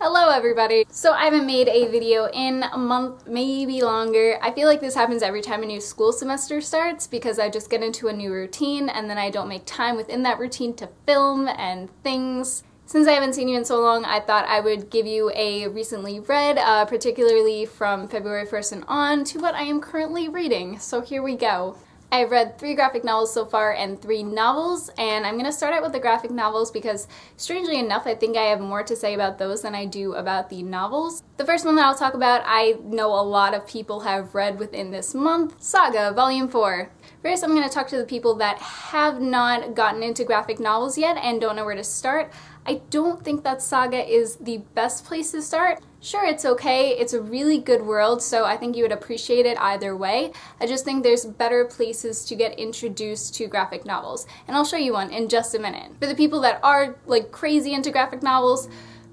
Hello everybody! So I haven't made a video in a month, maybe longer. I feel like this happens every time a new school semester starts because I just get into a new routine and then I don't make time within that routine to film and things. Since I haven't seen you in so long, I thought I would give you a recently read, particularly from February 1st and on, to what I am currently reading. So here we go. I've read 3 graphic novels so far and 3 novels, and I'm going to start out with the graphic novels because, strangely enough, I think I have more to say about those than I do about the novels. The first one that I'll talk about, I know a lot of people have read within this month, Saga Volume 4. First, I'm going to talk to the people that have not gotten into graphic novels yet and don't know where to start. I don't think that Saga is the best place to start. Sure, it's okay, it's a really good world, so I think you would appreciate it either way. I just think there's better places to get introduced to graphic novels, and I'll show you one in just a minute. For the people that are like crazy into graphic novels,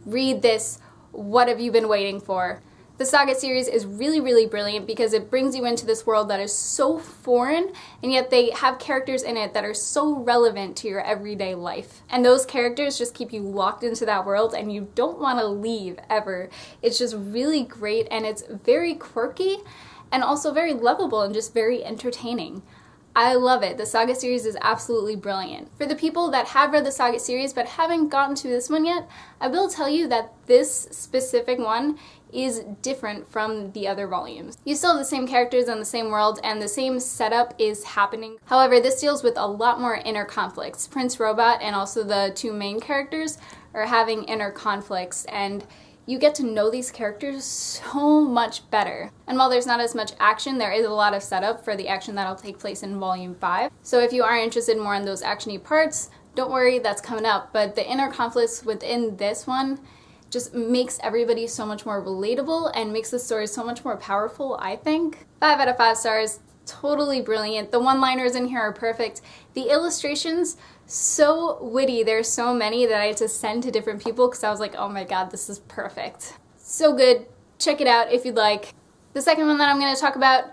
read this. What have you been waiting for? The Saga series is really brilliant because it brings you into this world that is so foreign, and yet they have characters in it that are so relevant to your everyday life. And those characters just keep you locked into that world and you don't want to leave ever. It's just really great and it's very quirky and also very lovable and just very entertaining. I love it. The Saga series is absolutely brilliant. For the people that have read the Saga series but haven't gotten to this one yet, I will tell you that this specific one is different from the other volumes. You still have the same characters and the same world and the same setup is happening. However, this deals with a lot more inner conflicts. Prince Robot and also the 2 main characters are having inner conflicts, and you get to know these characters so much better. And while there's not as much action, there is a lot of setup for the action that'll take place in Volume 5. So if you are interested more in those action-y parts, don't worry, that's coming up. But the inner conflicts within this one just makes everybody so much more relatable and makes the story so much more powerful, I think. 5 out of 5 stars, totally brilliant. The one-liners in here are perfect. The illustrations, so witty. There's so many that I had to send to different people because I was like, oh my god, this is perfect. So good. Check it out if you'd like. The second one that I'm going to talk about,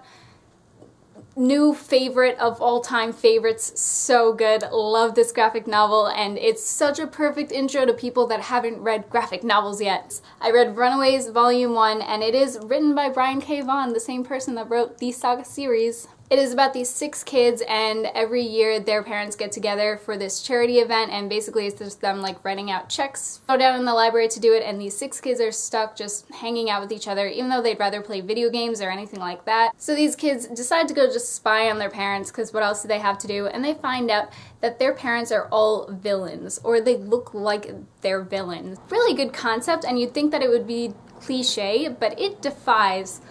new favorite of all-time favorites, so good. Love this graphic novel, and it's such a perfect intro to people that haven't read graphic novels yet. I read Runaways Volume 1, and it is written by Brian K. Vaughan, the same person that wrote the Saga series. It is about these 6 kids, and every year their parents get together for this charity event, and basically it's just them like writing out checks. Go down in the library to do it, and these 6 kids are stuck just hanging out with each other, even though they'd rather play video games or anything like that. So these kids decide to go just spy on their parents, because what else do they have to do? And they find out that their parents are all villains, or they look like they're villains. Really good concept, and you'd think that it would be cliche, but it defies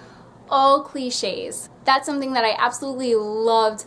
all cliches. That's something that I absolutely loved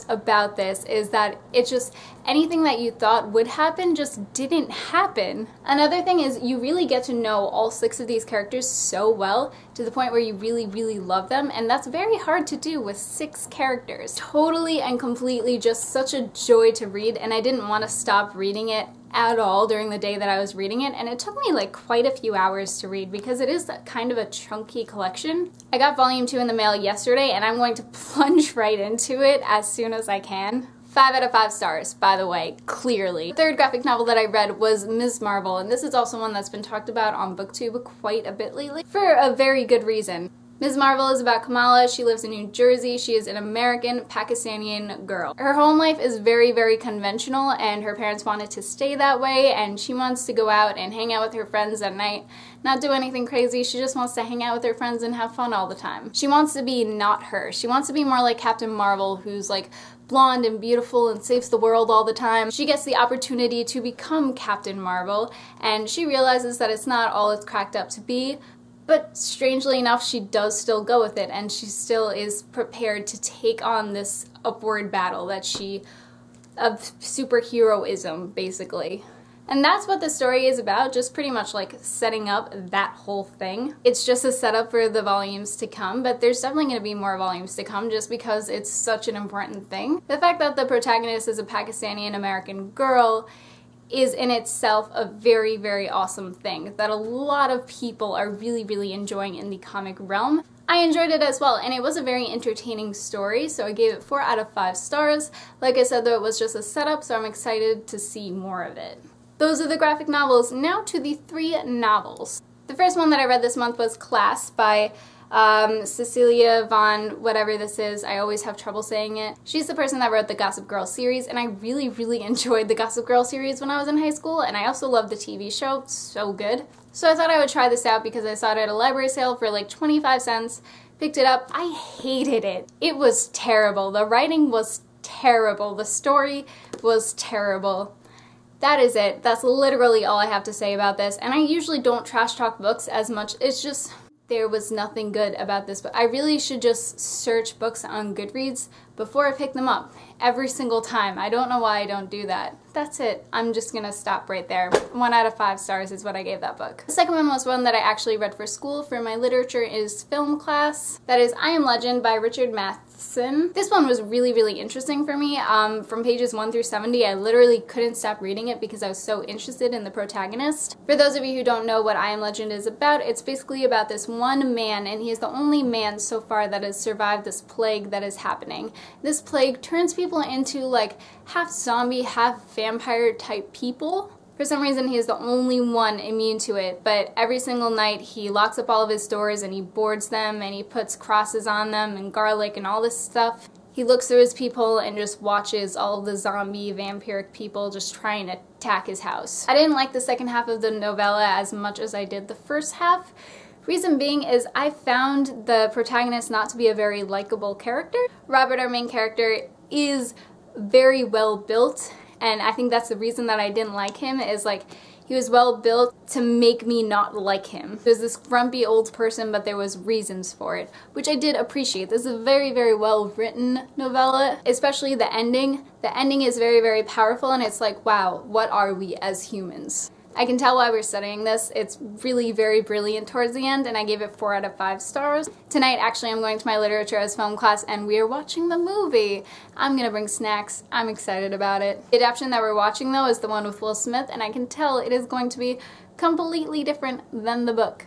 about this, is that it's just anything that you thought would happen just didn't happen. Another thing is you really get to know all 6 of these characters so well to the point where you really love them, and that's very hard to do with 6 characters. Totally and completely just such a joy to read, and I didn't want to stop reading it at all during the day that I was reading it, and it took me like quite a few hours to read because it is kind of a chunky collection. I got Volume 2 in the mail yesterday, and I'm going to plunge right into it as soon as I can. 5 out of 5 stars, by the way, clearly. The 3rd graphic novel that I read was Ms. Marvel, and this is also one that's been talked about on BookTube quite a bit lately, for a very good reason. Ms. Marvel is about Kamala. She lives in New Jersey. She is an American Pakistani girl. Her home life is very conventional, and her parents wanted to stay that way, and she wants to go out and hang out with her friends at night, not do anything crazy. She just wants to hang out with her friends and have fun all the time. She wants to be not her. She wants to be more like Captain Marvel, who's like blonde and beautiful and saves the world all the time. She gets the opportunity to become Captain Marvel, and she realizes that it's not all it's cracked up to be. But strangely enough, she does still go with it, and she still is prepared to take on this upward battle of superheroism, basically. And that's what the story is about, just pretty much like setting up that whole thing. It's just a setup for the volumes to come, but there's definitely going to be more volumes to come just because it's such an important thing. The fact that the protagonist is a Pakistani and American girl is in itself a very awesome thing that a lot of people are really enjoying in the comic realm. I enjoyed it as well, and it was a very entertaining story, so I gave it 4 out of 5 stars. Like I said though, it was just a setup, so I'm excited to see more of it. Those are the graphic novels. Now to the 3 novels. The first one that I read this month was Class by Cecilia von whatever this is. I always have trouble saying it. She's the person that wrote the Gossip Girl series, and I really enjoyed the Gossip Girl series when I was in high school, and I also loved the TV show. It's so good. So I thought I would try this out because I saw it at a library sale for like 25 cents. Picked it up. I hated it. It was terrible. The writing was terrible. The story was terrible. That is it. That's literally all I have to say about this. And I usually don't trash talk books as much. It's just, there was nothing good about this book. I really should just search books on Goodreads before I pick them up every single time. I don't know why I don't do that. That's it. I'm just gonna stop right there. 1 out of 5 stars is what I gave that book. The second one was one that I actually read for school for my literature is film class. That is I Am Legend by Richard Matheson. This one was really interesting for me. From pages 1 through 70, I literally couldn't stop reading it because I was so interested in the protagonist. For those of you who don't know what I Am Legend is about, it's basically about this one man, and he is the only man so far that has survived this plague that is happening. This plague turns people into like half zombie, half vampire type people. For some reason, he is the only one immune to it, but every single night he locks up all of his doors and he boards them and he puts crosses on them and garlic and all this stuff. He looks through his peephole and just watches all of the zombie vampiric people just trying to attack his house. I didn't like the second half of the novella as much as I did the first half. Reason being is I found the protagonist not to be a very likable character. Robert, our main character, is very well built, and I think that's the reason that I didn't like him, is like he was well built to make me not like him. He was this grumpy old person, but there was reasons for it, which I did appreciate. This is a very well written novella, especially the ending. The ending is very powerful, and it's like, wow, what are we as humans? I can tell why we're studying this. It's really very brilliant towards the end, and I gave it 4 out of 5 stars. Tonight, actually, I'm going to my literature as film class, and we are watching the movie. I'm gonna bring snacks. I'm excited about it. The adaptation that we're watching, though, is the one with Will Smith, and I can tell it is going to be completely different than the book.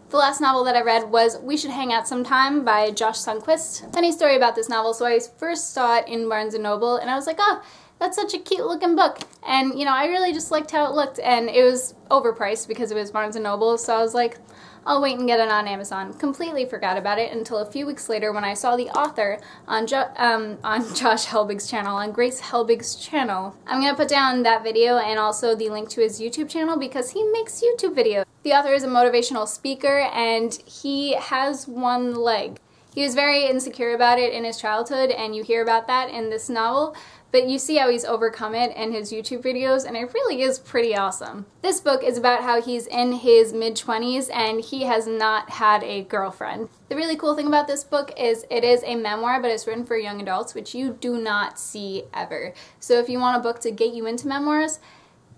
The last novel that I read was We Should Hang Out Sometime by Josh Sundquist. Funny story about this novel, so I first saw it in Barnes & Noble, and I was like, oh, that's such a cute looking book. And, you know, I really just liked how it looked, and it was overpriced because it was Barnes & Noble, so I was like, I'll wait and get it on Amazon. Completely forgot about it until a few weeks later when I saw the author on Josh Helbig's channel, on Grace Helbig's channel. I'm gonna put down that video and also the link to his YouTube channel because he makes YouTube videos. The author is a motivational speaker, and he has one leg. He was very insecure about it in his childhood, and you hear about that in this novel, but you see how he's overcome it in his YouTube videos, and it really is pretty awesome. This book is about how he's in his mid-20s and he has not had a girlfriend. The really cool thing about this book is it is a memoir, but it's written for young adults, which you do not see ever. So if you want a book to get you into memoirs,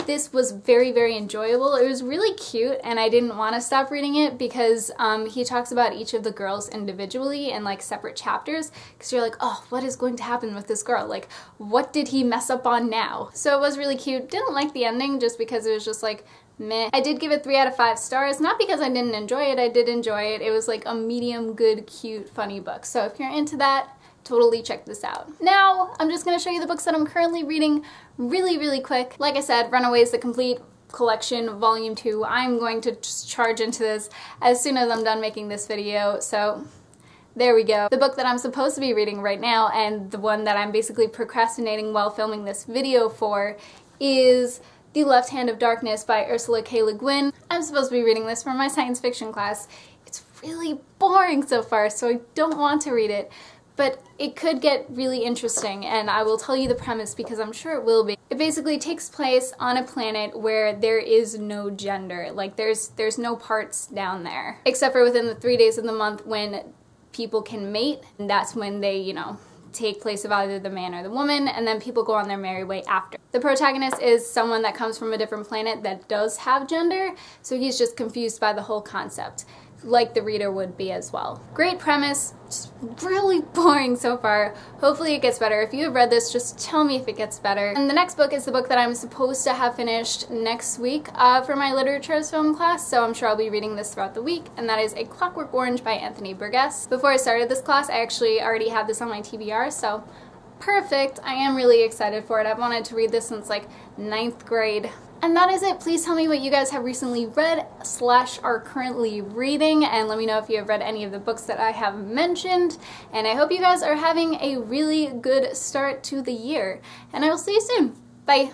this was very enjoyable. It was really cute, and I didn't want to stop reading it because he talks about each of the girls individually in like separate chapters, because you're like, oh, what is going to happen with this girl? Like, what did he mess up on now? So it was really cute. Didn't like the ending just because it was just like, meh. I did give it 3 out of 5 stars, not because I didn't enjoy it. I did enjoy it. It was like a medium good, cute, funny book. So if you're into that, totally check this out. Now, I'm just going to show you the books that I'm currently reading really quick. Like I said, Runaways, the complete collection, volume 2. I'm going to just charge into this as soon as I'm done making this video, so there we go. The book that I'm supposed to be reading right now, and the one that I'm basically procrastinating while filming this video for, is The Left Hand of Darkness by Ursula K. Le Guin. I'm supposed to be reading this for my science fiction class. It's really boring so far, so I don't want to read it. But it could get really interesting, and I will tell you the premise because I'm sure it will be. It basically takes place on a planet where there is no gender. Like, there's no parts down there. Except for within the 3 days of the month when people can mate, and that's when they, you know, take place of either the man or the woman, and then people go on their merry way after. The protagonist is someone that comes from a different planet that does have gender, so he's just confused by the whole concept, like the reader would be as well. Great premise, just really boring so far. Hopefully it gets better. If you have read this, just tell me if it gets better. And the next book is the book that I'm supposed to have finished next week for my literature as film class, so I'm sure I'll be reading this throughout the week, and that is A Clockwork Orange by Anthony Burgess. Before I started this class, I actually already had this on my TBR, so perfect. I am really excited for it. I've wanted to read this since like 9th grade. And that is it. Please tell me what you guys have recently read / are currently reading, and let me know if you have read any of the books that I have mentioned. And I hope you guys are having a really good start to the year. And I will see you soon. Bye!